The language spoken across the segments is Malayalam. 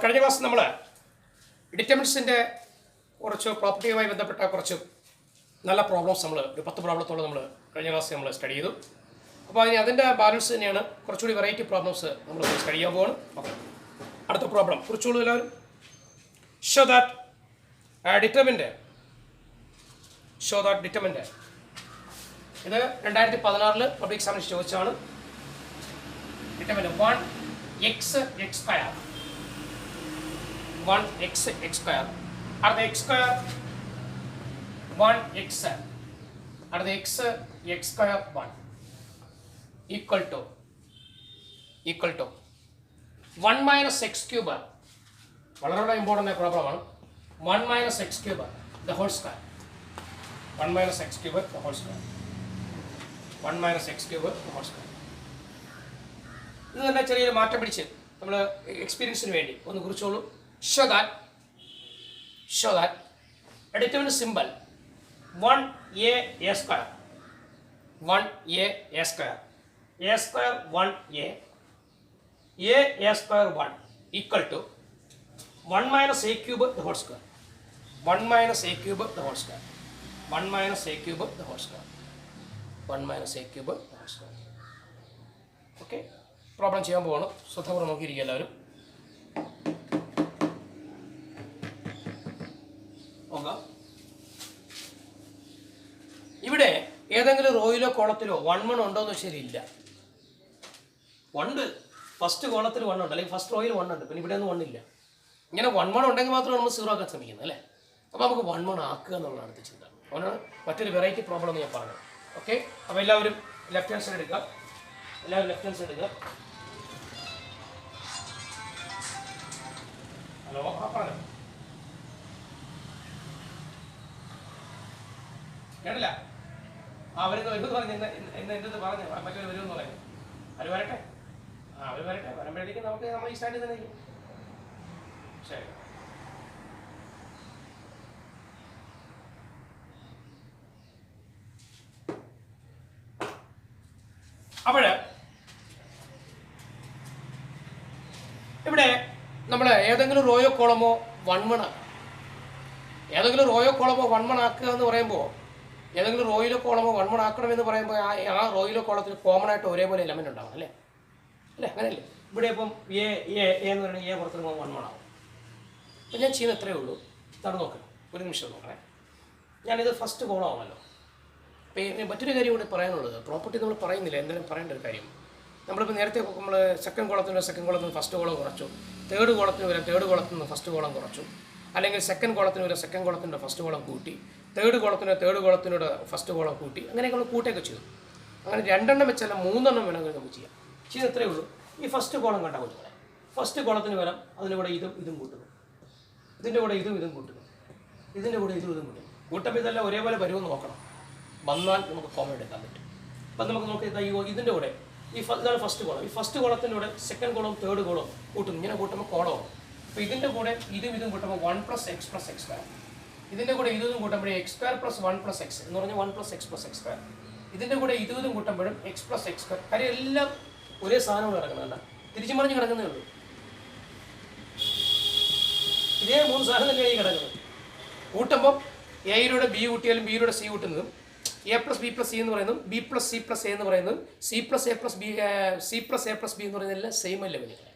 കഴിഞ്ഞ ക്ലാസ് നമ്മൾ ഡിറ്റർമിനൻസിൻ്റെ കുറച്ച് പ്രോപ്പർട്ടിയുമായി ബന്ധപ്പെട്ട കുറച്ച് നല്ല പ്രോബ്ലംസ് നമ്മൾ ഒരു 10 പ്രോബ്ലത്തോളം നമ്മൾ കഴിഞ്ഞ ക്ലാസ് നമ്മൾ സ്റ്റഡി ചെയ്തു. അപ്പോൾ അതിൻ്റെ ബാലൻസ് തന്നെയാണ് കുറച്ചുകൂടി വെറൈറ്റി പ്രോബ്ലംസ് നമ്മൾ സ്റ്റഡി ചെയ്യാൻ പോവാണ്. ഓക്കെ, അടുത്ത പ്രോബ്ലം കുറിച്ചുള്ളൂ എല്ലാവരും. ഷോ ദാറ്റ് ഡിറ്റർമിൻ്റെ ഇത് 2016 പബ്ലിക് എക്സാമിന് ചോദിച്ചാണ്. ഡിറ്റർമിൻ്റെ 1x square 1x square അടുത്ത x square 1x അടുത്ത x square 1 equal to 1 minus x cube. വളരെ ഇമ്പോർട്ടൻ്റ് പ്രോബ്ലമാണ്. 1 minus x cube the whole square 1 minus x cube the whole square 1 minus x cube the whole square. ഇത് തന്നെ ചെറിയൊരു മാറ്റം പിടിച്ച് നമ്മൾ എക്സ്പീരിയൻസിന് വേണ്ടി ഒന്ന് കുറിച്ചോളൂ. Show that determinant symbol 1a square 1a square a square 1a square 1 equal to 1 minus a cube the whole square 1 minus a cube the whole square 1 minus a cube the whole square 1 minus a cube the whole square. Okay, problem ചെയ്യാൻ പോകണം. ശ്രദ്ധപൂർവ്വം നോക്കിയിരിക്കുക എല്ലാവരും. നോക്കാം, ഇവിടെ ഏതെങ്കിലും റോയിലോ കോളത്തിലോ 1 ഉണ്ടോ എന്ന് ശരിയില്ല. ഉണ്ട്, ഫസ്റ്റ് കോളത്തിൽ 1 ഉണ്ട്, അല്ലെങ്കിൽ ഫസ്റ്റ് റോയിൽ 1 ഉണ്ട്, പിന്നെ ഇവിടെ ഒന്നും 1 ഇല്ല. ഇങ്ങനെ 1 ഉണ്ടെങ്കിൽ മാത്രമേ നമ്മൾ 0 ആക്കാൻ ശ്രമിക്കുന്നത് അല്ലേ. അപ്പോൾ നമുക്ക് 1 ആക്കുക എന്നുള്ളതാണ് അടുത്ത ചിന്ത. അതുകൊണ്ടാണ് മറ്റൊരു വെറൈറ്റി പ്രോബ്ലം എന്ന് ഞാൻ പറഞ്ഞത്. ഓക്കെ, അപ്പോൾ എല്ലാവരും ലെഫ്റ്റ് ഹാൻഡ് സൈഡ് എടുക്കുക. ഹലോ, പറഞ്ഞു കേട്ടില്ല? വരുന്നു പറഞ്ഞു എന്തെന്ന് പറഞ്ഞു മറ്റൊരു വരുമെന്ന് പറയുന്നു. അവർ വരട്ടെ, അവർ വരുമ്പോഴത്തേക്കും നമ്മൾ ഈ സ്റ്റാൻഡിൽ തന്നെ ഇരിക്കും. ശരി, അപ്പോൾ ഇവിടെ നമ്മൾ ഏതെങ്കിലും റോയോ കോളമോ 1 ആക്കുക എന്ന് പറയുമ്പോൾ ഏതെങ്കിലും റോയിലോ കോളമോ 1 ആക്കണമെന്ന് പറയുമ്പോൾ ആ റോയിലോ കോളത്തിൽ കോമൺ ആയിട്ട് ഒരേപോലെ എലമെന്റ് ഉണ്ടാവും അല്ലേ. അങ്ങനെയല്ലേ? ഇവിടെ ഇപ്പം എ എന്ന് പറയുന്നത് എ പുറത്തിറങ്ങുമ്പോൾ 1 ആവും. അപ്പം ഞാൻ ചെയ്യുന്ന എത്രയേ ഉള്ളൂ, തടു നോക്കണം. ഒരു നിമിഷം നോക്കണേ. ഞാനിത് ഫസ്റ്റ് കോളമാണല്ലോ. അപ്പോൾ മറ്റൊരു കാര്യം കൂടി പറയാനുള്ളത്, പ്രോപ്പർട്ടി നമ്മൾ പറയുന്നില്ല, എന്തെങ്കിലും പറയേണ്ട ഒരു കാര്യം. നമ്മളിപ്പോൾ നേരത്തെ നമ്മൾ സെക്കൻഡ് കോളത്തിന് ഫസ്റ്റ് കോളം കുറച്ചു, തേർഡ് കോളത്തിന് വരെ തേർഡ് കോളത്തിൽ നിന്ന് ഫസ്റ്റ് കോളം കുറച്ചു, അല്ലെങ്കിൽ സെക്കൻഡ് കോളത്തിന് വരെ സെക്കൻഡ് കോളത്തിൻ്റെ ഫസ്റ്റ് കോളം കൂട്ടി, തേർഡ് കോളത്തിനോട് ഫസ്റ്റ് കോളം കൂട്ടി, അങ്ങനെയൊക്കെ നമ്മൾ കൂട്ടിയൊക്കെ ചെയ്തു. അങ്ങനെ 2 വെച്ചല്ല 3 വേണമെങ്കിൽ നമുക്ക് ചെയ്യാം. ചെയ്ത് എത്രയേ ഉള്ളൂ, ഈ ഫസ്റ്റ് കോളം കണ്ടാൽ കൊണ്ടുപോകാം. ഫസ്റ്റ് കോളത്തിന് വരാം, അതിൻ്റെ കൂടെ ഇതും കൂട്ടുന്നു, ഇതിൻ്റെ കൂടെ ഇതും കൂട്ടുന്നു, ഇതിൻ്റെ കൂടെ ഇതും കൂട്ടുന്നു. കൂട്ടപ്പോൾ ഇതെല്ലാം ഒരേപോലെ വരുമെന്ന് നോക്കണം. വന്നാൽ നമുക്ക് കോമൺ എടുക്കാൻ പറ്റും. അപ്പം നമുക്ക് നോക്കി ഇതിൻ്റെ കൂടെ ഇതാണ് ഫസ്റ്റ് കോളം. ഈ ഫസ്റ്റ് കോളത്തിൻ്റെ കൂടെ സെക്കൻഡ് കോളം തേർഡ് കോളം കൂട്ടുന്നു. ഇങ്ങനെ കൂട്ടുമ്പോൾ കോളമാവും. അപ്പോൾ ഇതിൻ്റെ കൂടെ ഇതും കൂട്ടുമ്പോൾ 1 + x + x square. ഇതിൻ്റെ കൂടെ ഇതും കൂട്ടുമ്പോഴേ x square + 1 + x എന്ന് പറഞ്ഞാൽ 1 + x + x square. ഇതിൻ്റെ കൂടെ ഇതും കൂട്ടുമ്പോഴും x + x square. കാര്യം എല്ലാം ഒരേ സാധനങ്ങൾ കിടക്കുന്നുണ്ട്, തിരിച്ചു മറിഞ്ഞ് കിടക്കുന്നേ ഉള്ളൂ. ഇതേ 3 സാധനം തന്നെയാണ് ഈ കിടക്കുന്നത്. കൂട്ടുമ്പോൾ എയിലൂടെ B കൂട്ടിയാലും ബിയിലൂടെ C കൂട്ടുന്നതും, a + b + c എന്ന് പറയുന്നതും b + c + a എന്ന് പറയുന്നതും c + a + b എന്ന് പറയുന്നതെല്ലാം സെയിം ലെവലുകൾ.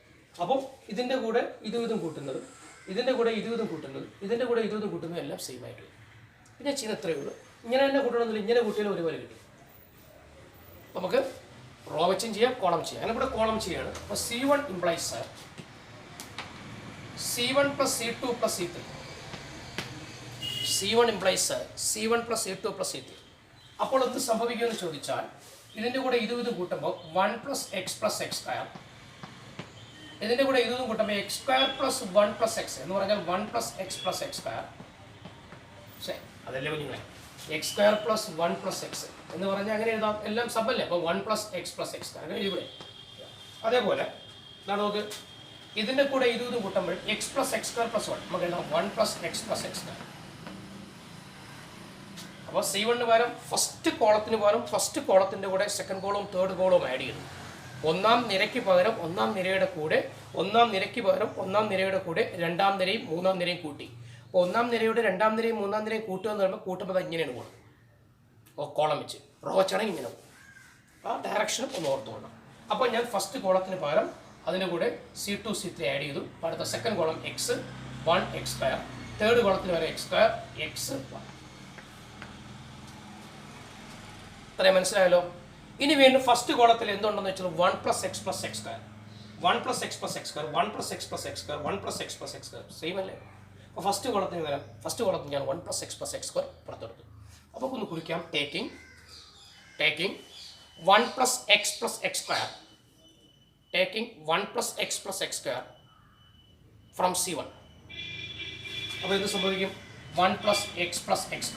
അപ്പോൾ ഇതിൻ്റെ കൂടെ ഇതും കൂട്ടുന്നതും, ഇതിൻ്റെ കൂടെ ഇതും കൂട്ടുന്നതും, ഇതിൻ്റെ കൂടെ ഇതും കൂട്ടുന്നതും എല്ലാം സെയിം ആയിട്ട് വരും. പിന്നെ ചെയ്യുന്ന എത്രയേ ഉള്ളൂ, ഇങ്ങനെ തന്നെ കൂട്ടണമെന്നില്ല, ഇങ്ങനെ കൂട്ടിയാലും ഒരുപോലെ കിട്ടും. നമുക്ക് റോ വെച്ചും ചെയ്യാം, കോളം ചെയ്യാം. അങ്ങനെ ഇവിടെ കോളം ചെയ്യാണ്. അപ്പോൾ C1 implies C1 + C2 + C3. C1 implies C1 + C2 + C3. അപ്പോൾ എന്ത് സംഭവിക്കുമെന്ന് ചോദിച്ചാൽ, ഇതിൻ്റെ കൂടെ ഇതും കൂട്ടുമ്പോൾ 1 + x + x square, ഇതിൻ്റെ കൂടെ ഇതും കൂട്ടുമ്പോൾ x square + 1 + x എന്ന് പറഞ്ഞാൽ 1 + x + x square. ശരി, അതല്ലേ കുഞ്ഞുങ്ങളെ, x square + 1 + x എന്ന് പറഞ്ഞാൽ അങ്ങനെ എഴുതാം, എല്ലാം സബല്ലേ. അപ്പോൾ 1 + x + x square അങ്ങനെ ഇവിടെ. അതേപോലെ നമുക്ക് ഇതിൻ്റെ കൂടെ ഇതും കൂട്ടുമ്പോൾ x + x square + 1 നമുക്ക് എഴുതാം 1 + x + x square. അപ്പോൾ C1 പകരം ഫസ്റ്റ് കോളത്തിന് പകരം ഫസ്റ്റ് കോളത്തിൻ്റെ കൂടെ സെക്കൻഡ് കോളവും തേർഡ് കോളവും ആഡ് ചെയ്യുന്നു. ഒന്നാം നിരയ്ക്ക് പകരം ഒന്നാം നിരയുടെ കൂടെ രണ്ടാം നിരയും മൂന്നാം നിരയും കൂട്ടി. അപ്പോൾ ഒന്നാം നിരയുടെ രണ്ടാം നിരയും മൂന്നാം നിരയും കൂട്ടുക എന്ന് പറയുമ്പോൾ കൂട്ടുമ്പോൾ ഇങ്ങനെയാണ് പോകുന്നത്. കോളം വെച്ച് റോ വെച്ചാണെങ്കിൽ ഇങ്ങനെ പോകും. ആ ഡയറക്ഷനും ഒന്ന് ഓർത്തുകൊള്ളാം. അപ്പോൾ ഞാൻ ഫസ്റ്റ് കോളത്തിന് പകരം അതിൻ്റെ കൂടെ C2 C3 ആഡ് ചെയ്തു. അടുത്ത second column x 1 x², third കോളത്തിന് വരെ x² x1. ഇത്രയും മനസ്സിലായല്ലോ. ഇനി വീണ്ടും ഫസ്റ്റ് കോളത്തിൽ എന്തുണ്ടെന്ന് വെച്ചാൽ 1 + x + x², 1 + x + x², 1 + x + x², 1 + x + x². Same അല്ലേ? അപ്പോൾ ഫസ്റ്റ് കോളത്തിന് വരാം. ഫസ്റ്റ് കോളത്തിൽ ഞാൻ 1 + x + x² പുറത്തെടുത്തു. അപ്പോൾ ഒന്ന് കുറിക്കാം. Taking 1 + x + x², taking 1 + x + x² from C1. അപ്പോൾ ഇത് സംഭവിക്കും 1 + x + x².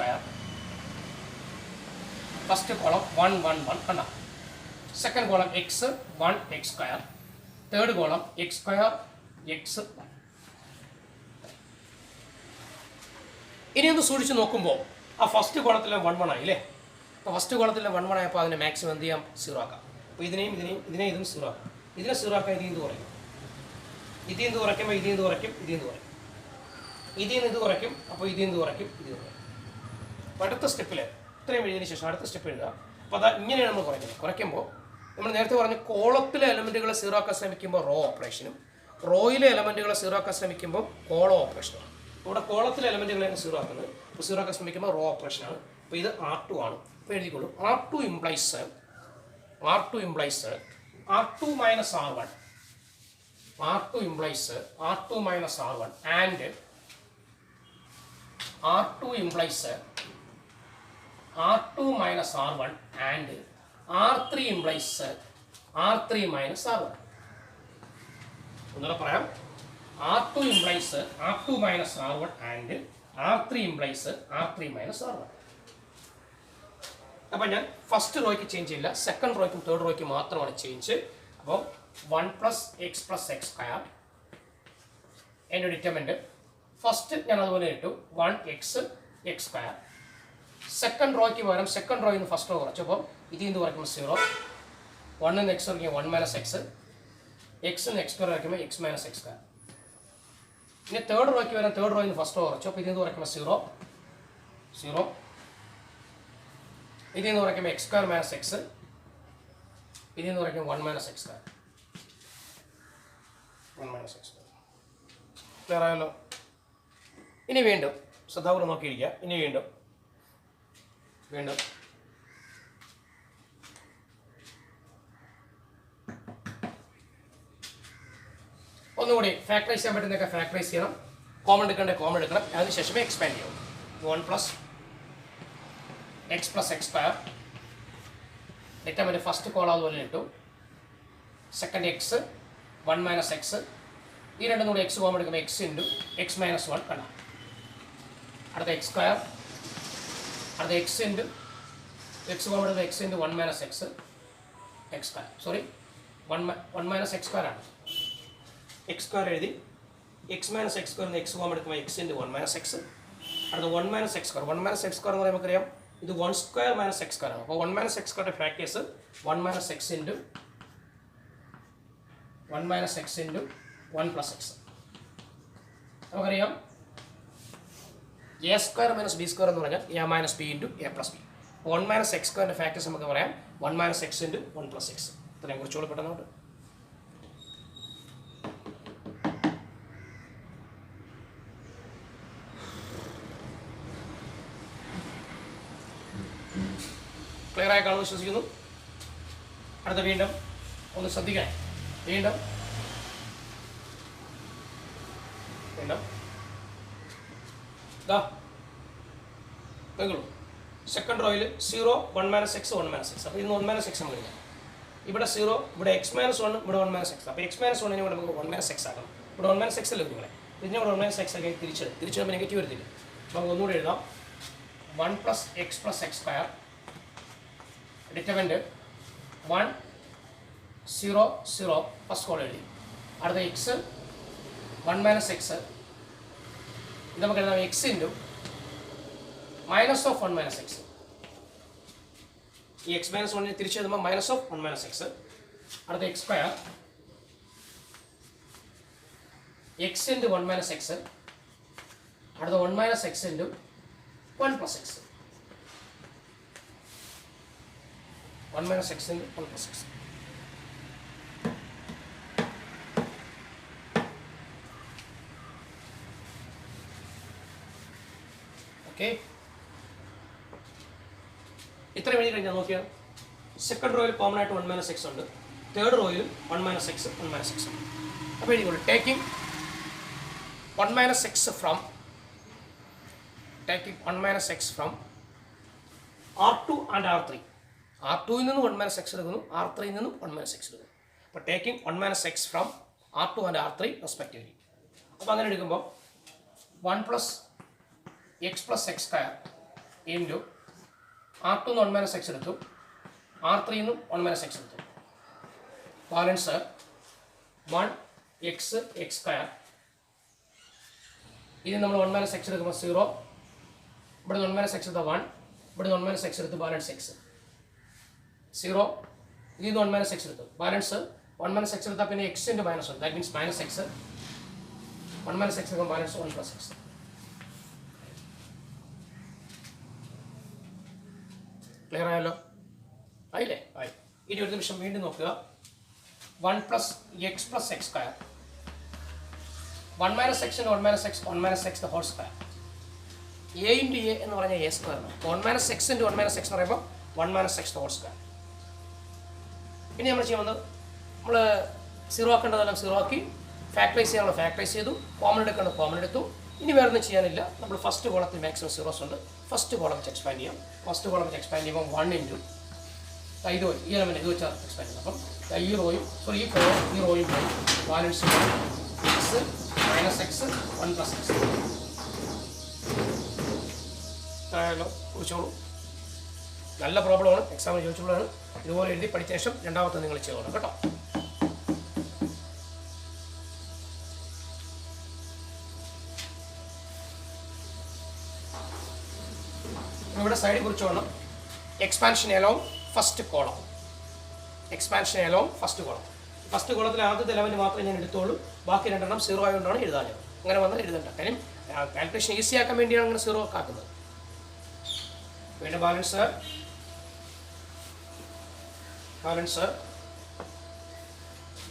ഫസ്റ്റ് കോളം 1 1 1 കണ്ട. Second column x 1 x², third column x² x1. ഇനി ഒന്ന് സൂക്ഷിച്ച് നോക്കുമ്പോൾ ആ ഫസ്റ്റ് കോളത്തിലെ 1 1 ആയി അല്ലേ? അപ്പോൾ ഫസ്റ്റ് കോളത്തിലെ 1 1 ആയപ്പോൾ അതിനെ മാക്സിമം എന്ത് ചെയ്യാം? 0 ആക്കാം. അപ്പോൾ ഇതിനെയും ഇതും 0 ആക്കാം. ഇതിനെ 0 ആക്കാൻ ഇതിൽ നിന്ന് കുറയ്ക്കും. ഇതിൽ നിന്ന് കുറയ്ക്കുമ്പോൾ ഇതിൽ നിന്ന് കുറയ്ക്കും. അപ്പോൾ ഇതിൽ നിന്ന് കുറയ്ക്കും. അപ്പോൾ അടുത്ത സ്റ്റെപ്പിൽ ഇത്രയും എഴുതിയതിന് ശേഷം അടുത്ത സ്റ്റെപ്പ് എഴുതുക. അപ്പോൾ അത് ഇങ്ങനെയാണ് നമ്മൾ കുറയ്ക്കുമ്പോൾ നമ്മൾ നേരത്തെ പറഞ്ഞ കോളത്തിലെ എലമെൻറ്റുകളെ 0 ആക്കാൻ ശ്രമിക്കുമ്പോൾ റോ ഓപ്പറേഷനും റോയിലെ എലമെൻറ്റുകളെ 0 ആക്കാൻ ശ്രമിക്കുമ്പോൾ കോളം ഓപ്പറേഷനും. ഇവിടെ കോളത്തിലെ എലമെൻറ്റുകളെയാണ് 0 ആക്കുന്നത്. അപ്പോൾ 0 ആക്കാൻ ശ്രമിക്കുമ്പോൾ റോ ഓപ്പറേഷനാണ്. അപ്പോൾ ഇത് R2 ആണ്. അപ്പോൾ എഴുതിക്കോളൂ. R2 implies R2 - R1. R2 implies R2 - R1 and R2 implies R2 - R1 and R3 implies R3 - R1. ഒന്നുകൂടെ പറയാം. R2 implies R2 - R1 and R3 implies R3 - R1. അപ്പോൾ ഞാൻ ഫസ്റ്റ് റോയ്ക്ക് ചേഞ്ച് ചെയ്യില്ല, സെക്കൻഡ് റോയ്ക്കും തേർഡ് റോയ്ക്കും മാത്രമാണ് ചേഞ്ച്. അപ്പോൾ 1 + x + x² എൻ്റെ ഡിറ്റർമിനന്റ് ഫസ്റ്റ് ഞാൻ അതുപോലെ ഇട്ടു 1x x². സെക്കൻഡ് റോയ്ക്ക് പകരം സെക്കൻഡ് റോയിൽ നിന്ന് ഫസ്റ്റ് റോ കുറച്ചപ്പോൾ ഇതിൽ നിന്ന് കുറയ്ക്കുമ്പോൾ 0, 1 നിന്ന് x കുറയ്ക്കുമ്പോൾ 1 - x, x നിന്ന് x² കുറയ്ക്കുമ്പോൾ x - x². ഇനി തേർഡ് റോയ്ക്ക് വരാൻ തേർഡ് റോയിൽ നിന്ന് ഫസ്റ്റ് റോ കുറച്ചു. അപ്പോൾ ഇതിൽ നിന്ന് കുറയ്ക്കുമ്പോൾ 0, ഇതിൽ നിന്ന് കുറയ്ക്കുമ്പോൾ x² - x, ഇതിൽ നിന്ന് കുറയ്ക്കുമ്പോൾ 1 - x². ക്ലിയർ ആയല്ലോ? ഇനി വീണ്ടും ശ്രദ്ധാപൂർവ്വം നോക്കിയിരിക്കുക. ഇനി വീണ്ടും ഒന്നുകൂടി ഫാക്ടറൈസ് ചെയ്യാൻ പറ്റുന്നതൊക്കെ ഫാക്ടറൈസ് ചെയ്യണം. കോമൺ എടുക്കേണ്ട കോമൺ എടുക്കണം. അതിനുശേഷമേ എക്സ്പാൻഡ് ചെയ്യണം. 1 + x + x². Determinant first column അതുപോലെ ഇട്ടു. Second x 1 - x. ഈ രണ്ടും കൂടി x കോമൺ എടുക്കുമ്പോൾ x × x - 1 കണ്ട. അടുത്ത x², അടുത്ത x കോമൺ എടുക്കുമ്പോൾ x × 1 - x x². Sorry 1 - x² ആണ്. x² എഴുതി. x - x² x കോമൺ എടുക്കുമ്പോൾ x × 1 - x. അടുത്ത 1 - x². 1 - x² എന്ന് പറയുമ്പോൾ നമുക്കറിയാം ഇത് 1² - x² ആണ്. അപ്പോൾ 1 - x² factors 1 - x × 1 - x × 1 + x. നമുക്കറിയാം a² - b² എന്ന് പറഞ്ഞാൽ a - b × a + b. 1 - x² factors നമുക്ക് പറയാം 1 - x × 1 + x. ഇത്രയും കുറിച്ചോളൂ പെട്ടെന്നോട്ട്. ക്ലിയർ ആയി കാണുമെന്ന് വിശ്വസിക്കുന്നു. അടുത്ത വീണ്ടും ഒന്ന് ശ്രദ്ധിക്കാൻ. വീണ്ടും സെക്കൻഡ് റോയിൽ 0 1 - x 1 - x. അപ്പോൾ ഇന്ന് 1 - x നമുക്ക് എടുക്കാം. ഇവിടെ 0, ഇവിടെ x - 1, ഇവിടെ 1 - x. അപ്പോൾ x - 1 ഇവിടെ നമുക്ക് 1 - x ആക്കണം. ഇവിടെ 1 - x അല്ലേ നിങ്ങളെ? ഇതിനെ ഇവിടെ 1 - x ആക്കി തിരിച്ചിടുമ്പോൾ നെഗറ്റീവ് വരത്തില്ല. നമുക്ക് ഒന്നുകൂടി എഴുതാം. 1 + x + x². Determinant 1 0 0 first column എഴുതി. അടുത്ത x 1 - x. ഇത് നമുക്ക് എഴുതാം x × -1 - x. ഈ x - 1 തിരിച്ചെഴുതുമ്പോൾ -1 - x. അടുത്ത x square x into 1 minus x, അടുത്ത 1 minus x into 1 plus x, 1 minus x into 1 plus x. Okay, ഇത്ര എഴുതി കഴിഞ്ഞാൽ നോക്കിയാൽ സെക്കൻഡ് റോയിൽ കോമൺ ആയിട്ട് 1 മൈനസ് എക്സ് ഉണ്ട്, തേർഡ് റോയിലും 1 മൈനസ് എക്സ് 1 മൈനസ് എക്സ് ഉണ്ട്. അപ്പോൾ എഴുതിക്കോളൂ, taking 1 minus x from R2 and R3. R2ൽ നിന്ന് 1 മൈനസ് എക്സ് എടുക്കുന്നു, R3ൽ നിന്നും 1 മൈനസ് എക്സ് എടുക്കുന്നു. അപ്പോൾ taking 1 minus x from R2 and R3 respectively. അപ്പോൾ അങ്ങനെ എടുക്കുമ്പോൾ 1 plus x plus x square into R2 നിന്ന് 1 മൈനസ് എക്സ് എടുത്തു, R3 നിന്നും 1 മൈനസ് എക്സ് എടുത്തു. ബാലൻസ് 1 എക്സ് എക്സ് സ്ക്വയർ, ഇത് നമ്മൾ 1 മൈനസ് എക്സ് എടുക്കുമ്പോൾ 0, ഇവിടെ 1 മൈനസ് എക്സ് എടുത്താൽ 1, ഇവിടെ 1 മൈനസ് എക്സ് എടുത്ത് ബാലൻസ് എക്സ് 0, ഇത് 1 മൈനസ് എക്സ് എടുത്തു ബാലൻസ് 1 മൈനസ് എക്സ് എടുത്താൽ പിന്നെ x into minus 1, that means minus x, 1 minus x എടുക്കുമ്പോൾ ബാലൻസ് 1 പ്ലസ് എക്സ്. ക്ലിയർ ആയല്ലോ? ആയില്ലേ? ആയി. ഇനി ഒരു നിമിഷം വീണ്ടും നോക്കുക. 1 plus x plus x square, 1 minus x into 1 minus x 1 minus x the whole square. A into A എന്ന് പറഞ്ഞാൽ A square, 1 minus x into 1 minus x എന്ന് പറയുമ്പോൾ 1 minus x the whole square. ഇനി നമ്മൾ ചെയ്യുന്നത്, നമ്മൾ 0 ആക്കേണ്ടതെല്ലാം 0 ആക്കി, ഫാക്ടറൈസ് ചെയ്യാനുള്ള ഫാക്ടറൈസ് ചെയ്തു, കോമൺ എടുക്കേണ്ടത് കോമൺ എടുത്തു. ഇനി വേറെ ഒന്നും ചെയ്യാനില്ല. നമ്മൾ ഫസ്റ്റ് കോളത്തിൽ മാക്സിമം സീറോസ് ഉണ്ട്, ഫസ്റ്റ് കോളം വെച്ച് എക്സ്പാൻഡ് ചെയ്യാം. ഫസ്റ്റ് കോളം വെച്ച് എക്സ്പാൻഡ് ചെയ്യുമ്പോൾ 1 ഇൻറ്റു ഇത് ഈ എലമെൻറ്റ് ഇത് വെച്ചാൽ എക്സ്പാൻഡ് ചെയ്യുന്നത്. അപ്പം ഈ റോയും ഈ റോയും പോയി balance X minus x 1 plus X ആയാലോ? കുറിച്ചോളൂ. നല്ല പ്രോബ്ലമാണ്, എക്സാമിന് ചോദിച്ചുള്ളതാണ്. ഇതുപോലെ എഴുതി പഠിച്ച ശേഷം രണ്ടാമത്തെ നിങ്ങൾ ചെയ്തോളാം കേട്ടോ. ഇവിടെ സൈഡിൽ കുറിച്ചോളണം. Expansion along first column, expansion along first column. First കോളത്തിൽ ആദ്യത്തെ എലമെൻറ്റ് മാത്രമേ ഞാൻ എടുത്തോളൂ, ബാക്കി രണ്ടെണ്ണം 0 ആയതുകൊണ്ടാണ് എഴുതാഞ്ഞത്. അങ്ങനെ വന്നാൽ എഴുതണ്ട, കാര്യം കാൽക്കുലേഷൻ ഈസി ആക്കാൻ വേണ്ടിയാണ് അങ്ങനെ 0 ആക്കുന്നത്. വീണ്ടും balance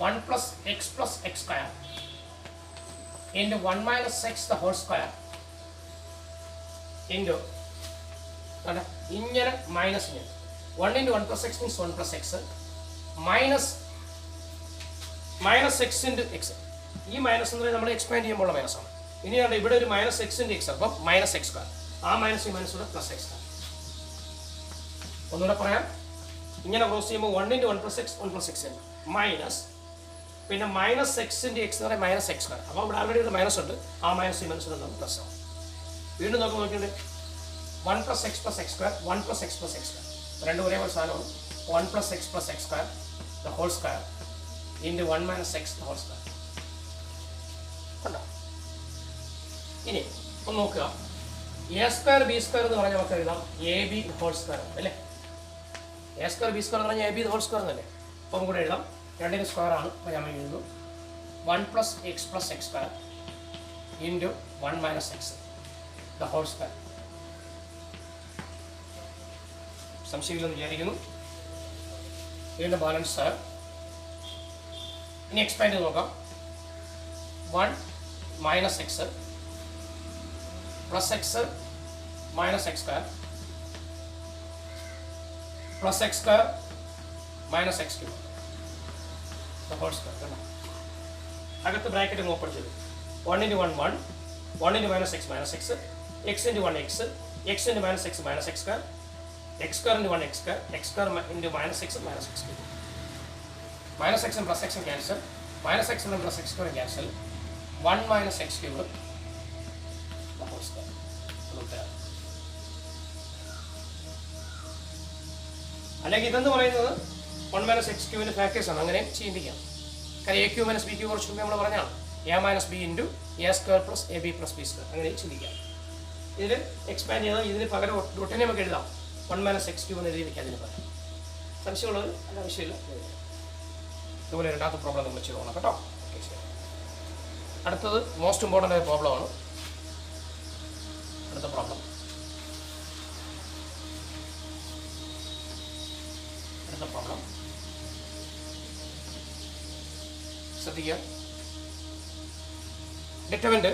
1 plus x square into 1 minus x the whole square into ഇങ്ങനെ minus 1 into 1 plus x means 1 plus x minus x into x. ഈ മൈനസ് എന്ന് പറയുന്നത് നമ്മൾ എക്സ്പാൻഡ് ചെയ്യുമ്പോൾ മൈനസ് ആണ്. ഇനിയാണ് ഇവിടെ ഒരു മൈനസ് എക്സ് ഇൻറ്റു എക്സ്, അപ്പം മൈനസ് എക്സ് സ്ക്വയർ, ആ മൈനസ് ഈ മൈനസ് കൂടെ പ്ലസ് എക്സ് സ്ക്വയർ. ഒന്നുകൂടെ പറയാം, ഇങ്ങനെ ക്രോസ് ചെയ്യുമ്പോൾ 1 into 1 plus x 1 plus x minus പിന്നെ മൈനസ് എക്സ് ഇൻറ്റു എക്സ് എന്ന് പറയുന്നത് മൈനസ് എക്സ് സ്ക്വയർ. അപ്പോൾ ഇവിടെ ആൾറെഡി ഒരു മൈനസ് ഉണ്ട്, ആ മൈനസ് ഈ മൈനസ് കൂടെ നമുക്ക് പ്ലസ് ആവും. വീണ്ടും നമുക്ക് നോക്കിയിട്ട് 1 plus x square 1 plus x square, രണ്ടും ഒരേപോലെ സാധനമാണ്. 1 plus x square the whole square into 1 minus x the whole square. കണ്ടോ? ഇനി ഒന്ന് നോക്കുക, എ സ്ക്വയർ ബി സ്ക്വയർ എന്ന് പറഞ്ഞാൽ നമുക്ക് എഴുതാം എ ബി ഹോൾ സ്ക്വയർ അല്ലേ? എ സ്ക്വയർ ബി സ്ക്വയർ എന്ന് പറഞ്ഞാൽ എ ബി ഹോൾ സ്ക്വയർ എന്നല്ലേ? അപ്പോൾ നമുക്ക് കൂടെ എഴുതാം, രണ്ടിന് സ്ക്വയർ ആണ്. അപ്പോൾ ഞാൻ എഴുതുന്നു 1 plus x square into 1 minus x the whole square. സംശയമില്ലെന്ന് വിചാരിക്കുന്നു. വീണ്ടും ബാലൻസ് ഇനി എക്സ്പാൻഡ് ചെയ്ത് നോക്കാം. 1 minus x plus x minus x square plus x square minus x cube the whole square. അകത്ത് ബ്രാക്കറ്റ് ഓപ്പൺ ചെയ്തു. 1 into 1 1, 1 into minus x x into 1 x into minus x square, x square into 1 x square into minus x cube. Minus x and plus x cancel. Minus x and plus x square cancel. 1 minus x cube the whole square. അല്ലെങ്കിൽ ഇതെന്ന് പറയുന്നത് 1 മൈനസ് എക്സ് ക്യൂവിൻ്റെ ഫാക്ടേഴ്സ് ആണ്. അങ്ങനെ ചിന്തിക്കാം. കാര്യം A cube minus B cube കുറച്ച് മുമ്പ് നമ്മൾ പറഞ്ഞാണ് A minus B into A square plus A B plus B square. അങ്ങനെ ചിന്തിക്കാം. ഇതിൽ എക്സ്പാൻഡ് ചെയ്താൽ ഇതിന് പകരം ഒട്ടിനെ നമുക്ക് എഴുതാം 1 മൈനസ് എക്സ് ക്യൂബ് എന്ന രീതിക്ക് അതിന് പറയാം. സംശയമുള്ളത് അതിൻ്റെ ആവശ്യമില്ല. ഇതുപോലെ രണ്ടാമത്തെ പ്രോബ്ലം നമ്മൾ ചെയ്ത് പോകണം കേട്ടോ. ഓക്കെ, ശരി. അടുത്തത് മോസ്റ്റ് ഇമ്പോർട്ടൻ്റ് ആയ പ്രോബ്ലമാണ്. അടുത്ത പ്രോബ്ലം ശ്രദ്ധിക്കുക. ഡിറ്റർമിൻ്റ്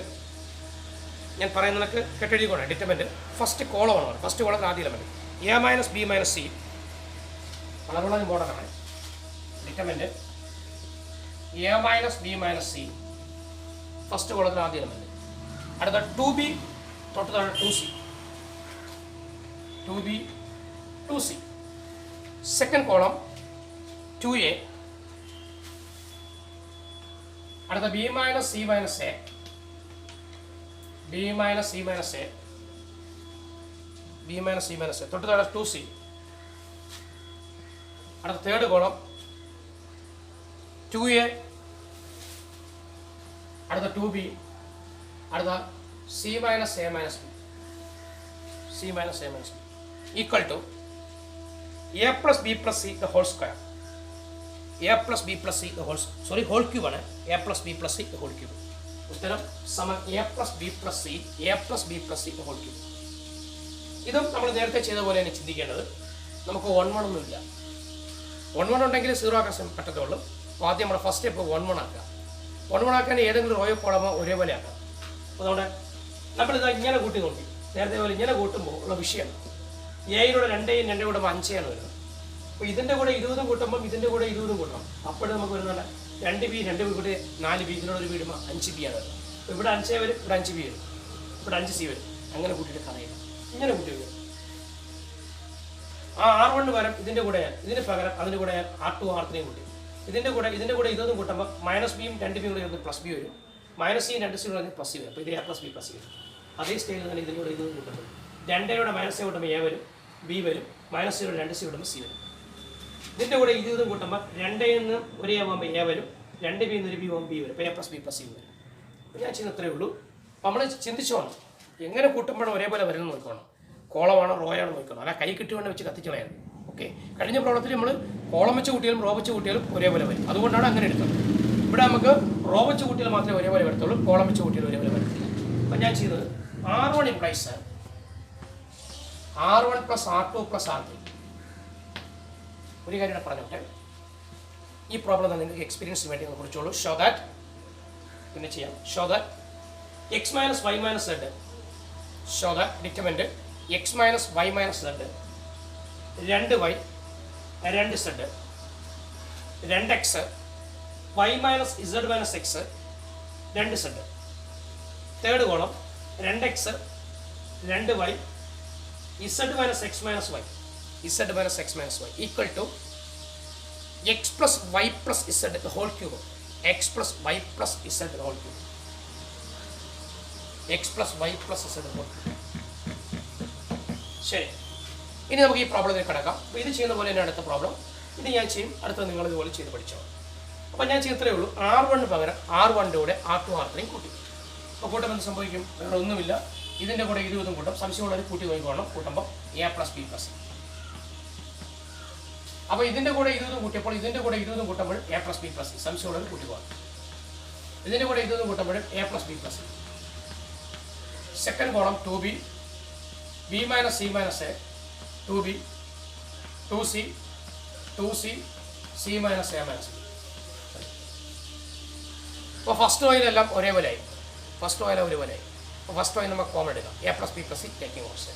ഞാൻ പറയുന്നതൊക്കെ കെട്ടെഴുതിക്കോണം. ഡിറ്റർമിൻ്റ് ഫസ്റ്റ് കോളമാണ്. ഫസ്റ്റ് കോളത്തിൽ ആദ്യ element A minus B minus C വളരെ വളരെ ഇമ്പോർട്ടൻ്റ് ആണ്. Determinant A minus B minus C first കോളത്തിൽ ആദ്യ എലമെൻറ്റ്. അടുത്ത 2b തൊട്ടതാണ് 2c 2c. Second column 2a. അടുത്ത b minus C minus A b minus C minus A തൊട്ടതാണ് 2c. അടുത്ത തേർഡ് കോളം 2a. അടുത്ത 2b. അടുത്ത c minus A minus B equal to a plus B plus C the whole square. Whole cube ആണ്. a plus B plus C the whole cube. ഉത്തരം സമം a plus B plus C the whole cube. ഇതും നമ്മൾ നേരത്തെ ചെയ്ത പോലെ തന്നെ ചിന്തിക്കേണ്ടത്. നമുക്ക് 1 ഒന്നുമില്ല. 1 ഉണ്ടെങ്കിൽ 0 ആക്കാൻ പറ്റത്തുള്ളൂ. അപ്പോൾ ആദ്യം നമ്മുടെ ഫസ്റ്റ് സ്റ്റെപ്പ് 1 ആക്കുക. 1 ആക്കാൻ ഏതെങ്കിലും റോയോ കോളമോ ഒരേപോലെ ആക്കാം. അപ്പോൾ നമ്മുടെ നമ്മളിത് ഇങ്ങനെ കൂട്ടി നോക്കി. നേരത്തെ പോലെ ഇങ്ങനെ കൂട്ടുമ്പോൾ ഉള്ള വിഷയം എയിലൂടെ 2 2 കൂടെ 5 ആണ് വരുന്നത്. അപ്പോൾ ഇതിൻ്റെ കൂടെ 20 കൂട്ടുമ്പോൾ ഇതിൻ്റെ കൂടെ 20 കൂട്ടണം. അപ്പോഴും നമുക്ക് വരുന്നുണ്ട് 2b കൂടി 4b. ഇതിനോട് ഒരു വീടുമ്പോൾ 5b ആണ് വരുന്നത്. അപ്പോൾ ഇവിടെ 5 വരും, ഇവിടെ 5b വരും, ഇവിടെ 5c വരും. അങ്ങനെ കൂട്ടിയിട്ട് കളയില്ല. ഇങ്ങനെ കൂട്ടി വരും. ആ R1 പകരം ഇതിൻ്റെ കൂടെ ഇതിന് പകരം അതിൻ്റെ കൂടെ R2 R3 കൂട്ടി. ഇതിൻ്റെ കൂടെ 20 കൂട്ടുമ്പോൾ മൈനസ് ബിയും 2b കൂടെ ചേർന്ന് പ്ലസ് ബി വരും. മൈനസ് സിയും 2c കൂടെ പ്ലസ് സി വരും. അപ്പോൾ ഇത് a plus B plus C വരും. അതേ സ്റ്റേജിൽ തന്നെ ഇതിൻ്റെ കൂടെ 20 കൂട്ടുമ്പോൾ 2 മൈനസ് എ കൂട്ടുമ്പോൾ എ വരും, ബി വരും. മൈനസ് സിയുടെ 2c കൂട്ടുമ്പോൾ സി വരും. ഇതിൻ്റെ കൂടെ 20 കൂട്ടുമ്പോൾ 2 നിന്ന് ഒരു എ പോകുമ്പോൾ എ വരും, 2b നിന്ന് ഒരു ബി പോകുമ്പോൾ ബി വരും. അപ്പോൾ a plus B plus C വരും. അപ്പോൾ ഞാൻ ചെയ്യുന്ന അത്രയേ ഉള്ളൂ. അപ്പോൾ നമ്മൾ ചിന്തിച്ചു വേണം എങ്ങനെ കൂട്ടുമ്പോഴും ഒരേപോലെ വരുന്നത് നോക്കണം. കോളമാണോ റോയാണോ നോക്കണം. അല്ല കൈ കിട്ടുകൊണ്ട് വെച്ച് കത്തിക്കളയാണ്. ഓക്കെ, കഴിഞ്ഞ പ്രോബ്ലത്തിൽ നമ്മൾ കോളം വെച്ച് കൂട്ടിയാലും റോ വെച്ച് കൂട്ടിയാലും ഒരേപോലെ വരും. അതുകൊണ്ടാണ് അങ്ങനെ എടുത്തത്. ഇവിടെ നമുക്ക് റോ വെച്ച് കൂട്ടിയാൽ മാത്രമേ ഒരേപോലെ വരത്തുള്ളൂ, കോളം വെച്ച് കൂട്ടിയാൽ ഒരേപോലെ വരത്തില്ല. അപ്പം ഞാൻ ചെയ്തത് R1 implies R1 plus R2 plus R3. ഒരു കാര്യം പറഞ്ഞോട്ടെ, ഈ പ്രോബ്ലം തന്നെ നിങ്ങൾക്ക് എക്സ്പീരിയൻസിന് വേണ്ടി ഒന്ന് കുറിച്ചോളൂ. ഷോ ദാറ്റ് പിന്നെ ചെയ്യാം. Show that x minus y minus z. Show that determinant x minus y minus z 2y 2z 2x y minus z minus x 2z. Third column 2x 2y z minus x minus y equal to x plus y plus z the whole cube. x plus y plus z the whole cube. x plus y plus z the whole cube. ശരി, ഇനി നമുക്ക് ഈ പ്രോബ്ലത്തിലേക്ക് കിടക്കാം. അപ്പോൾ ഇത് ചെയ്യുന്ന പോലെ തന്നെ അടുത്ത പ്രോബ്ലം ഇത് ഞാൻ ചെയ്യും. അടുത്തത് നിങ്ങൾ ഇതുപോലെ ചെയ്ത് പഠിച്ചോ. അപ്പോൾ ഞാൻ ചെയ്തത്രേ ഉള്ളൂ. R1 പകരം R1 കൂടെ R2 R3 കൂട്ടി. അപ്പോൾ കൂട്ടുമ്പോൾ എന്ത് സംഭവിക്കും? വേറെ ഒന്നുമില്ല. ഇതിൻ്റെ കൂടെ 20 കൂട്ടും. സംശയമുള്ളവർ കൂട്ടി നോക്കിക്കോണം. കൂട്ടുമ്പോൾ a പ്ലസ് ബി പ്ലസ്. അപ്പോൾ ഇതിൻ്റെ കൂടെ 20 കൂട്ടിയപ്പോൾ ഇതിൻ്റെ കൂടെ 20 കൂട്ടുമ്പോൾ a പ്ലസ് ബി പ്ലസ്. സംശയമുള്ളവർ കൂട്ടിക്കോണം. ഇതിൻ്റെ കൂടെ 20 കൂട്ടുമ്പോഴും a plus B plus. Second column 2b b minus C minus A 2b 2c c minus A minus B. അപ്പോൾ ഫസ്റ്റ് ഓയിലെല്ലാം ഒരേപോലെയായി. അപ്പോൾ ഫസ്റ്റ് ഓയിൽ നമുക്ക് കോമൺ എടുക്കാം. a plus B plus C taking of C.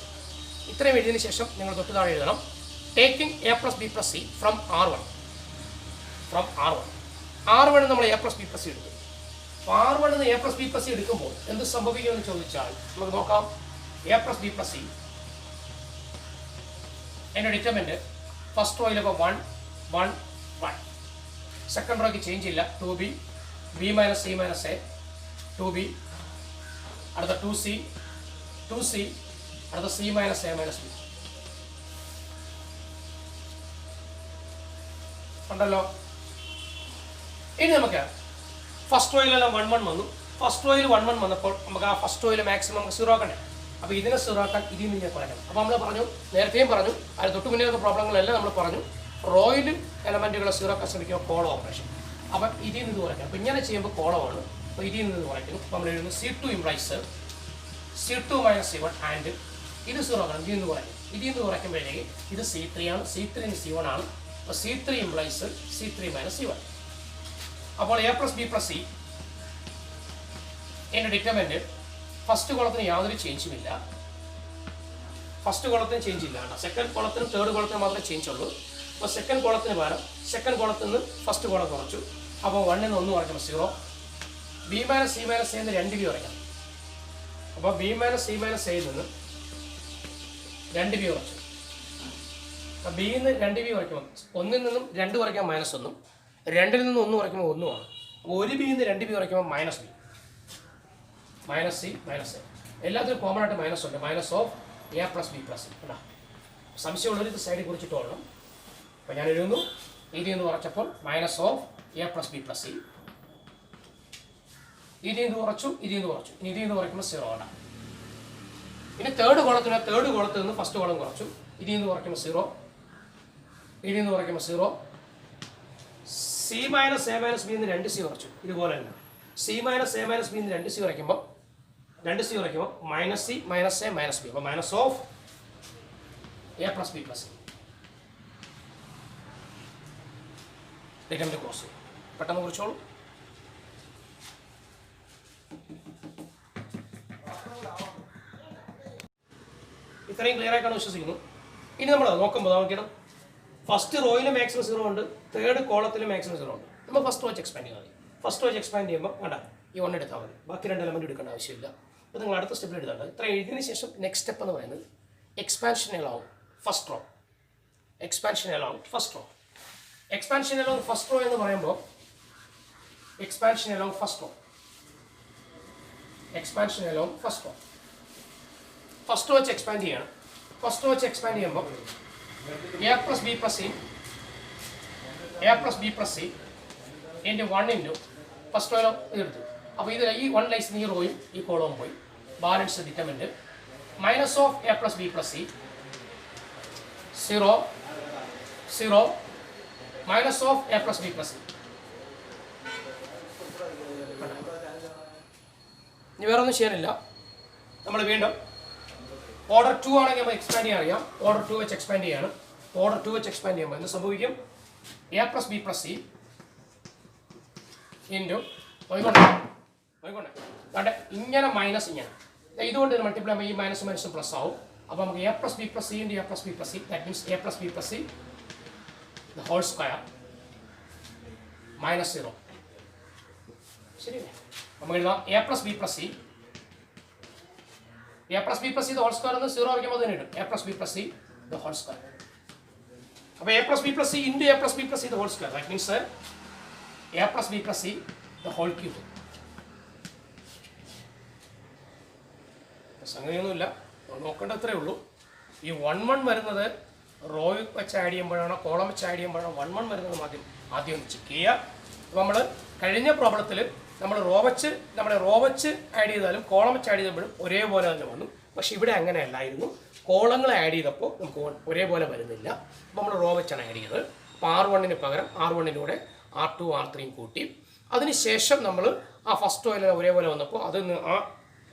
ഇത്രയും എഴുതിയതിന് ശേഷം നിങ്ങൾ തൊട്ട് താഴെ എഴുതണം taking a plus B plus C from R1. R1 നമ്മൾ a plus B plus C എടുക്കും. അപ്പോൾ R1 നിന്ന് a plus B plus C എടുക്കുമ്പോൾ എന്ത് സംഭവിക്കുമെന്ന് ചോദിച്ചാൽ നമുക്ക് നോക്കാം. a plus B plus C എൻ്റെ ഡിറ്റർമിൻ്റ് ഫസ്റ്റ് റോയിലപ്പോൾ 1 1 1. സെക്കൻഡ് റോയ്ക്ക് ചേഞ്ച് ഇല്ല. 2b b minus C minus A 2b. അടുത്ത 2c അടുത്ത c minus A minus B ഉണ്ടല്ലോ. ഇനി നമുക്ക് ഫസ്റ്റ് റോയിലെല്ലാം 1 1 വന്നു. ഫസ്റ്റ് റോയിൽ 1 1 വന്നപ്പോൾ നമുക്ക് ആ ഫസ്റ്റ് റോയിൽ മാക്സിമം 0 ആക്കണ്ടേ. അപ്പോൾ ഇതിനെ 0 ആക്കാൻ ഇതിൽ നിന്ന് ഞാൻ കുറയ്ക്കണം. അപ്പോൾ നമ്മൾ പറഞ്ഞു, നേരത്തെയും പറഞ്ഞു, അതിന് തൊട്ട് മുന്നേ പ്രോബ്ലങ്ങളെല്ലാം നമ്മൾ പറഞ്ഞു റോയിൽ എലമെൻറ്റുകളെ 0 ആക്കാൻ ശ്രമിക്കുക കോളം ഓപ്പറേഷൻ. അപ്പം ഇതിൽ നിന്ന് ഇത് കുറയ്ക്കണം. അപ്പോൾ ഇങ്ങനെ ചെയ്യുമ്പോൾ കോളമാണ്. അപ്പോൾ ഇതിൽ നിന്ന് കുറയ്ക്കുന്നു. അപ്പോൾ നമ്മൾ എഴുതുന്നു C2 implies C2 - C1 and ഇത് 0 ആണ്. ഇതിൽ നിന്ന് കുറയ്ക്കും. ഇതിൽ നിന്ന് കുറയ്ക്കുമ്പോഴേക്ക് ഇത് C3 ആണ്. C3 C1 ആണ്. അപ്പോൾ C3 ഇംപ്ലൈസ് C3 - C1. അപ്പോൾ A + B + C എൻ്റെ ഡിറ്റർമിനന്റ് ഫസ്റ്റ് കോളത്തിന് യാതൊരു ചേഞ്ചും ഇല്ല. ഫസ്റ്റ് കോളത്തിന് ചേഞ്ച് ഇല്ല. സെക്കൻഡ് കോളത്തിനും തേർഡ് കോളത്തിനും മാത്രമേ ചേഞ്ച് ഉള്ളൂ. അപ്പോൾ സെക്കൻഡ് കോളത്തിന് പകരം സെക്കൻഡ് കോളത്തിൽ നിന്ന് ഫസ്റ്റ് കോളം കുറച്ചു. അപ്പോൾ 1 നിന്ന് 1 കുറയ്ക്കണം 0. B - C - A എന്ന് 2B കുറയ്ക്കണം. അപ്പോൾ B - C - A നിന്ന് 2B കുറച്ചു. അപ്പോൾ B നിന്ന് 2B കുറയ്ക്കുമ്പോൾ 1 നിന്നും 2 കുറയ്ക്കാൻ -1, 2 നിന്ന് 1 കുറയ്ക്കുമ്പോൾ 1 ആണ്. അപ്പോൾ 1B നിന്ന് 2B കുറയ്ക്കുമ്പോൾ -B, -C - A. എല്ലാത്തിനും കോമൺ ആയിട്ട് മൈനസ് ഉണ്ട്. Minus of A + B + C. കേട്ടോ, സംശയമുള്ളവർ ഇത് സൈഡിൽ കുറിച്ചിട്ട് ഓടണം. അപ്പോൾ ഞാൻ എഴുതുന്നു ഇതിൽ നിന്ന് കുറച്ചപ്പോൾ minus of A + B + C. ഇതിൽ നിന്ന് കുറച്ചു, ഇതിൽ നിന്ന് കുറച്ചു. ഇനി ഇതിൽ നിന്ന് കുറയ്ക്കുമ്പോൾ 0 ആണ്. ഇനി തേർഡ് കോളത്തിൽ നിന്ന് ഫസ്റ്റ് കോളം കുറച്ചു. ഇതിൽ നിന്ന് കുറയ്ക്കുമ്പോൾ 0, ഇതിൽ നിന്ന് കുറയ്ക്കുമ്പോൾ 0. C - A - B എന്ന് 2C കുറച്ചു. ഇതുപോലെ തന്നെ C - A - B എന്ന് 2C കുറയ്ക്കുമ്പോൾ -C - A - B. അപ്പോൾ minus of A + B + C. Determinant close പെട്ടെന്ന് കുറിച്ചോളൂ. ഇത്രയും ക്ലിയർ ആയിട്ടാണ് വിശ്വസിക്കുന്നു. ഇനി നമ്മൾ നോക്കുമ്പോൾ നോക്കിയിട്ട് ഫസ്റ്റ് റോയിൽ മാക്സിമം 0 ഉണ്ട്, തേർഡ് കോളത്തിൽ മാക്സിമം 0 ഉണ്ട്. നമ്മൾ ഫസ്റ്റ് വെച്ച് എക്സ്പാൻഡ് ചെയ്താൽ മതി. ഫസ്റ്റ് വെച്ച് എക്സ്പാൻഡ് ചെയ്യുമ്പോൾ വേണ്ട ഈ 1 എടുത്താൽ മതി. ബാക്കി 2 എലമെന്റ് എടുക്കേണ്ട ആവശ്യമില്ല. അപ്പോൾ നിങ്ങൾ അടുത്ത സ്റ്റെപ്പിൽ എടുത്താൽ ഇത്ര എഴുതിയതിന് ശേഷം നെക്സ്റ്റ് സ്റ്റെപ്പ് എന്ന് പറയുന്നത് expansion along first row. Expansion along first row. Expansion along first row എന്ന് പറയുമ്പോൾ expansion along first row. Expansion along first row. First വെച്ച് എക്സ്പാൻഡ് ചെയ്യണം. ഫസ്റ്റ് വെച്ച് എക്സ്പാൻഡ് ചെയ്യുമ്പോൾ A + B + C into 1 into first റോയിലോ ഇതെടുത്തു. അപ്പോൾ ഇതിൽ ഈ 1 ലൈസ് ഈ റോയും ഈ കോളവും പോയി. Balance determinant minus of A + B + C 0 0 minus of A + B + C. ഇനി വേറെ ഒന്നും ചെയ്യാനില്ല. നമ്മൾ വീണ്ടും ഓർഡർ 2 ആണെങ്കിൽ നമ്മൾ എക്സ്പാൻഡ് ചെയ്യാൻ അറിയാം. ഓർഡർ 2 വെച്ച് എക്സ്പാൻഡ് ചെയ്യാണ്. ഓർഡർ 2 വെച്ച് എക്സ്പാൻഡ് ചെയ്യുമ്പോൾ എന്ത് സംഭവിക്കും? A + B + C ഇൻറ്റു നോയിക്കൊണ്ട് ഇങ്ങനെ മൈനസ് ഇങ്ങനെ ഇതുകൊണ്ട് മൾട്ടിപ്ലൈ ഈ മൈനസ് മൈനസും പ്ലസ് ആവും. അപ്പോൾ നമുക്ക് A + B + C into A + B + C that means A + B + C the whole square -0. ശരിയല്ലേ? നമുക്ക് എഴുതാം A + B + C A + B + C the whole square എന്ന് 0 ആയിരിക്കുമ്പോൾ തന്നെ ഇടും. A + B + C the whole square. അപ്പോൾ A + B + C into A + B + C the whole square. That means A + B + C the whole cube. സംഗതിയൊന്നുമില്ല, നോക്കേണ്ട അത്രേ ഉള്ളൂ. ഈ 1 1 വരുന്നത് റോ വെച്ച് ആഡ് ചെയ്യുമ്പോഴാണോ കോളം വെച്ച് ആഡ് ചെയ്യുമ്പോഴാണോ 1 1 വരുന്നത് ആദ്യം ഒന്ന് ചെക്ക് ചെയ്യുക. അപ്പോൾ നമ്മൾ കഴിഞ്ഞ പ്രോബ്ലത്തിൽ നമ്മൾ റോ വെച്ച് ആഡ് ചെയ്താലും കോളം വെച്ച് ആഡ് ചെയ്തപ്പോഴും ഒരേപോലെ തന്നെ വന്നു. പക്ഷേ ഇവിടെ അങ്ങനെയല്ലായിരുന്നു. കോളങ്ങൾ ആഡ് ചെയ്തപ്പോൾ നമുക്ക് ഒരേപോലെ വരുന്നില്ല. അപ്പോൾ നമ്മൾ റോ വെച്ചാണ് ആഡ് ചെയ്തത്. അപ്പോൾ R1 പകരം R1 കൂടെ R2 R3 കൂട്ടി. അതിനുശേഷം നമ്മൾ ആ ഫസ്റ്റ് റോയിൽ ഒരേപോലെ വന്നപ്പോൾ അതിന്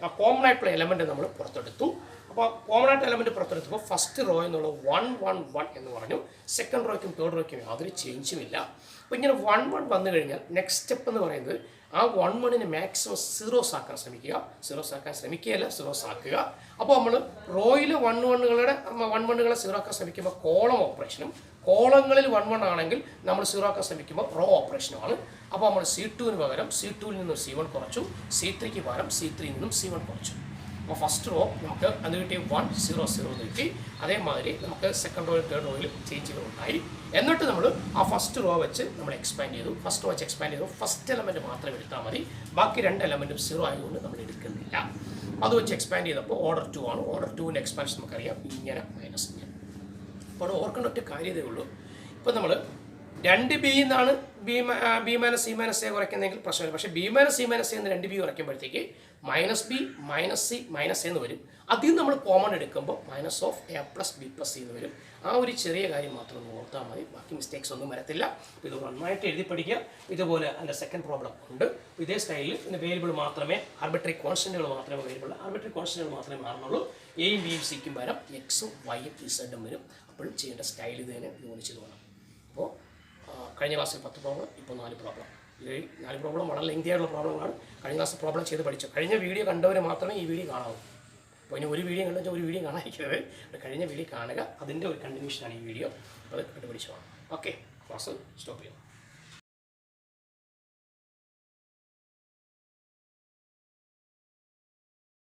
ആ കോമൺ ആയിട്ടുള്ള എലമെൻറ്റ് നമ്മൾ പുറത്തെടുത്തു. അപ്പോൾ കോമൺ ആയിട്ട് എലമെൻറ്റ് പുറത്തെടുത്തപ്പോൾ ഫസ്റ്റ് റോ എന്നുള്ള 1 1 1 എന്ന് പറഞ്ഞു. സെക്കൻഡ് റോയ്ക്കും തേർഡ് റോയ്ക്കും യാതൊരു ചേഞ്ചും ഇല്ല. അപ്പോൾ ഇങ്ങനെ 1 1 വന്നു കഴിഞ്ഞാൽ നെക്സ്റ്റ് സ്റ്റെപ്പ് എന്ന് പറയുന്നത് ആ 1 1 മാക്സിമം സീറോസ് ആക്കാൻ ശ്രമിക്കുകയല്ല സീറോസ് ആക്കുക. അപ്പോൾ നമ്മൾ റോയിൽ 1 1കളെ സീറോ ആക്കാൻ ശ്രമിക്കുമ്പോൾ കോളം ഓപ്പറേഷനും കോളങ്ങളിൽ 1 1 ആണെങ്കിൽ നമ്മൾ സീറോ ആക്കാൻ ശ്രമിക്കുമ്പോൾ റോ ഓപ്പറേഷനുമാണ്. അപ്പോൾ നമ്മൾ C2 പകരം C2 നിന്നും C1 കുറച്ചു, C3 പകരം C3 നിന്നും C1 കുറച്ചു. അപ്പോൾ ഫസ്റ്റ് റോ നമുക്ക് അത് കിട്ടി 1 0 0 കിട്ടി. അതേമാതിരി നമുക്ക് സെക്കൻഡ് റോയിൽ തേർഡ് റോയിൽ ചേഞ്ചുകൾ ഉണ്ടായി. എന്നിട്ട് നമ്മൾ ആ ഫസ്റ്റ് റോ വെച്ച് നമ്മൾ എക്സ്പാൻഡ് ചെയ്തു. ഫസ്റ്റ് റോ വെച്ച് എക്സ്പാൻഡ് ചെയ്തു. ഫസ്റ്റ് എലമെൻറ്റ് മാത്രം എടുത്താൽ മതി. ബാക്കി 2 എലമെൻറ്റും 0 ആയതുകൊണ്ട് നമ്മൾ എടുക്കുന്നില്ല. അത് വെച്ച് എക്സ്പാൻഡ് ചെയ്തപ്പോൾ ഓർഡർ 2 ആണ്. ഓർഡർ 2ൻ്റെ എക്സ്പാൻഷൻ നമുക്കറിയാം ഇങ്ങനെ മൈനസ് ഇങ്ങനെ. അപ്പോൾ ഓർക്കേണ്ട ഒറ്റ കാര്യതേ ഉള്ളൂ. ഇപ്പോൾ നമ്മൾ 2 ബി എന്നാണ് B minus C minus A കുറയ്ക്കുന്നതെങ്കിൽ പ്രശ്നമില്ല. പക്ഷേ ബി മൈനസ് സി മൈനസ് എന്ന് 2 ബി കുറയ്ക്കുമ്പോഴത്തേക്ക് minus B minus C minus എന്ന് വരും. അതിൽ നമ്മൾ കോമൺ എടുക്കുമ്പോൾ minus of A plus B plus C എന്ന് വരും. ആ ഒരു ചെറിയ കാര്യം മാത്രം ഒന്ന് ഓർത്താൽ മതി, ബാക്കി മിസ്റ്റേക്സ് ഒന്നും വരത്തില്ല. ഇത് നന്നായിട്ട് എഴുതി പഠിക്കുക. ഇതുപോലെ അതിൻ്റെ സെക്കൻഡ് പ്രോബ്ലം ഉണ്ട് ഇതേ സ്റ്റൈലിൽ. പിന്നെ വേരിയബിൾ മാത്രമേ, ആർബിട്രറി കോൺസ്റ്റന്റുകൾ മാത്രമേ വേരിയബിൾ, ആർബിട്രറി കോൺസ്റ്റന്റുകൾ മാത്രമേ മാറുന്നുള്ളൂ. എയും ബിയും സിക്കും പകരം എക്സും വൈയും ഇസഡും വരും. അപ്പോഴും ചെയ്യേണ്ട സ്റ്റൈൽ ഇത് തന്നെ ഇതുപോലെ ചെയ്ത് പോകണം. അപ്പോൾ കഴിഞ്ഞ ക്ലാസ്സിൽ 10 പ്രോബ്ലം, ഇപ്പോൾ 4 പ്രോബ്ലം. ഈ 4 പ്രോബ്ലം വളരെ ലെങ്തി ആയിട്ടുള്ള പ്രോബ്ലങ്ങളാണ്. കഴിഞ്ഞ ക്ലാസ് പ്രോബ്ലം ചെയ്ത് പഠിച്ചു. കഴിഞ്ഞ വീഡിയോ കണ്ടവർ മാത്രമേ ഈ വീഡിയോ കാണാവൂ. അപ്പോൾ ഇനി ഒരു വീഡിയോ കണ്ടെങ്കിൽ ഒരു വീഡിയോ കാണാതിരിക്കുന്നത്. കഴിഞ്ഞ വീഡിയോ കാണുക, അതിൻ്റെ ഒരു കണ്ടിന്യൂഷനാണ് ഈ വീഡിയോ. അപ്പോൾ അത് കണ്ടുപിടിച്ചു പോകാം. ഓക്കെ, ക്ലാസ് സ്റ്റോപ്പ് ചെയ്യാം.